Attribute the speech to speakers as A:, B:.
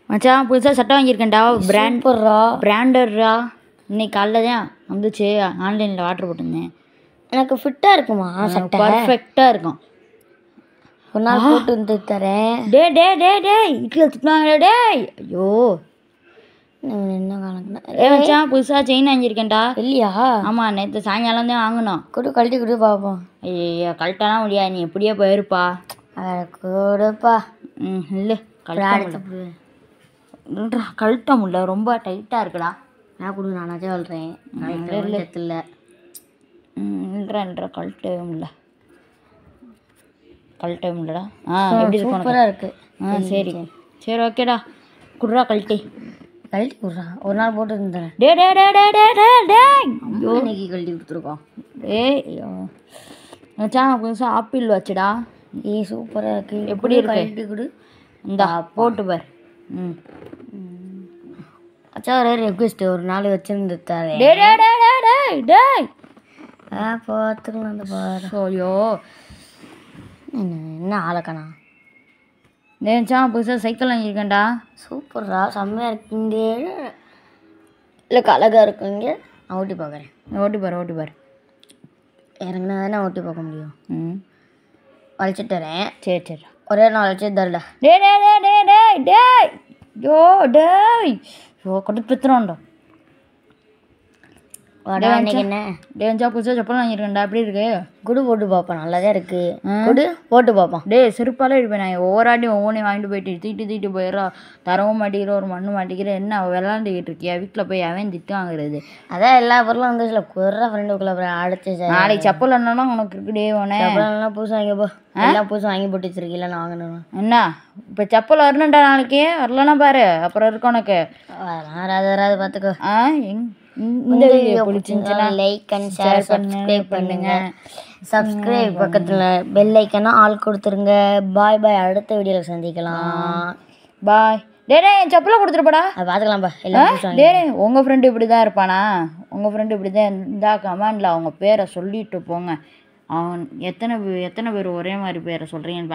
A: மச்சான் புதுசாக சட்டை வாங்கியிருக்கேன்டா.
B: சூப்பர்ரா.
A: பிராண்டட்ரா. இன்னைக்கு காலைல தான் வந்துச்சு. ஆன்லைனில் ஆர்டர் போட்டிருந்தேன்.
B: எனக்கு ஃபிட்டாக இருக்குமா சட்டை?
A: பர்ஃபெக்டாக இருக்கும்.
B: ஒரு நாள் போட்டு வந்து தரேன்.
A: இட்லியில் திட்டுவாங்களே டேய். ஐயோ
B: என்ன கணக்குனா
A: மச்சான் புதுசாக செயின் வாங்கியிருக்கேன்டா.
B: இல்லையா?
A: ஆமாம், நேற்று சாயங்காலம் தான் வாங்கினோம்.
B: கழட்டி கொடு பார்ப்போம்.
A: ஐயா கழட்டலாம் முடியாது, நீ எப்படியே போயிருப்பா.
B: கொடுப்பா.
A: இல்லை கழட்ட முடியல, ரொம்ப டைட்டாக இருக்குடா.
B: நான் கொடு, நானாச்சும் சொல்கிறேன். இல்லை
A: இல்லைன்ற கழட்டவே முடியலடா. எப்படி
B: சூப்பராக இருக்கு.
A: சரி சரி ஓகேடா, குடுறா கழட்டி
B: கொடுறா. ஒரு நாள் போட்டு இருந்தேன்.
A: ஐயோ
B: இன்னைக்கு கழட்டி கொடுத்துருக்கோம்.
A: மச்சான் புதுசாக ஆப்பிள் வச்சுடா.
B: சூப்பராக இருக்கு.
A: எப்படி இருக்கு?
B: கழட்டி கொடு.
A: இந்தா போட்டு பார்.
B: அச்சா ஒரே ரெக்வெஸ்ட், ஒரு நாள் வச்சுருந்து தரேன். பார்த்துக்கலாம் அந்த பாரு.
A: ஐயோ
B: என்ன ஆளக்கண்ணா.
A: மச்சான் புதுசாக சைக்கிள் வாங்கியிருக்கேன்டா.
B: சூப்பர்ரா, செம்மையாக இருக்குங்க. இல்லை அழகாக இருக்குங்க. நான் ஓட்டி பார்க்குறேன்.
A: ஓட்டி பார்.
B: இறங்கினா தானே ஓட்டி பார்க்க முடியும். வளைச்சிட்டு தரேன்.
A: சரி
B: ஒரே நாள் வச்சு தரல.
A: ஐயோ கடுப்பத்துறோண்டா.
B: இன்னைக்கு என்ன
A: மச்சான் புதுசாக செப்பல் வாங்கியிருக்கேன்டா. எப்படி இருக்கு?
B: குடு போட்டு பார்ப்போம். நல்லாதான் இருக்கு. குடு போட்டு பார்ப்போம்.
A: செருப்பாலே இருப்பேன் நான். ஒவ்வொரு ஒவ்வொன்றையும் வாங்கிட்டு போயிட்டு தீட்டு போயிடுறா. தரவும் மாட்டேங்கிற, ஒரு மண்ணு மாட்டேங்கிற. என்ன விளாண்டுக்கிட்டு இருக்கியா? வீட்டில் போய் அவன் திட்டு வாங்குறது.
B: அதான் எல்லா பொருளும் வந்துச்சுல. குற ஃப்ரெண்டுக்குள்ள அடுத்து
A: நாளைக்கு செப்பல் என்னன்னா உனக்கு இருக்குடே. உனே
B: செப்பல்லாம் புதுசாக வாங்கி போ. எல்லாம் புதுசாக வாங்கி போட்டு வச்சிருக்கீங்களா? நான் வாங்கணும். என்ன
A: இப்போ செப்பல் வரணும்டா நாளைக்கு. வரலன்னா பாரு, அப்புறம் இருக்கு உனக்கு.
B: அதெல்லாம் பார்த்துக்கோ.
A: இந்த வீடியோ பிடிச்சிருந்துச்சுன்னா
B: லைக் அண்ட் ஷேர் சப்ஸ்கிரைப் பண்ணுங்க. சப்ஸ்கிரைப் பக்கத்தில் பெல் ஐக்கனா ஆல் கொடுத்துருங்க. பாய் பாய். அடுத்த வீடியோவில் சந்திக்கலாம்.
A: பாய். என் செப்பலை கொடுத்துருப்படா.
B: அது பார்த்துக்கலாம்ப்பா. எல்லாம்
A: உங்கள் ஃப்ரெண்டு இப்படி தான் இருப்பானா? உங்கள் ஃப்ரெண்டு இப்படி தான் இருந்தா கமெண்டில் அவங்க பேரை சொல்லிட்டு போங்க. அவன் எத்தனை பேர் ஒரே மாதிரி பேரை சொல்கிறீங்கன்னு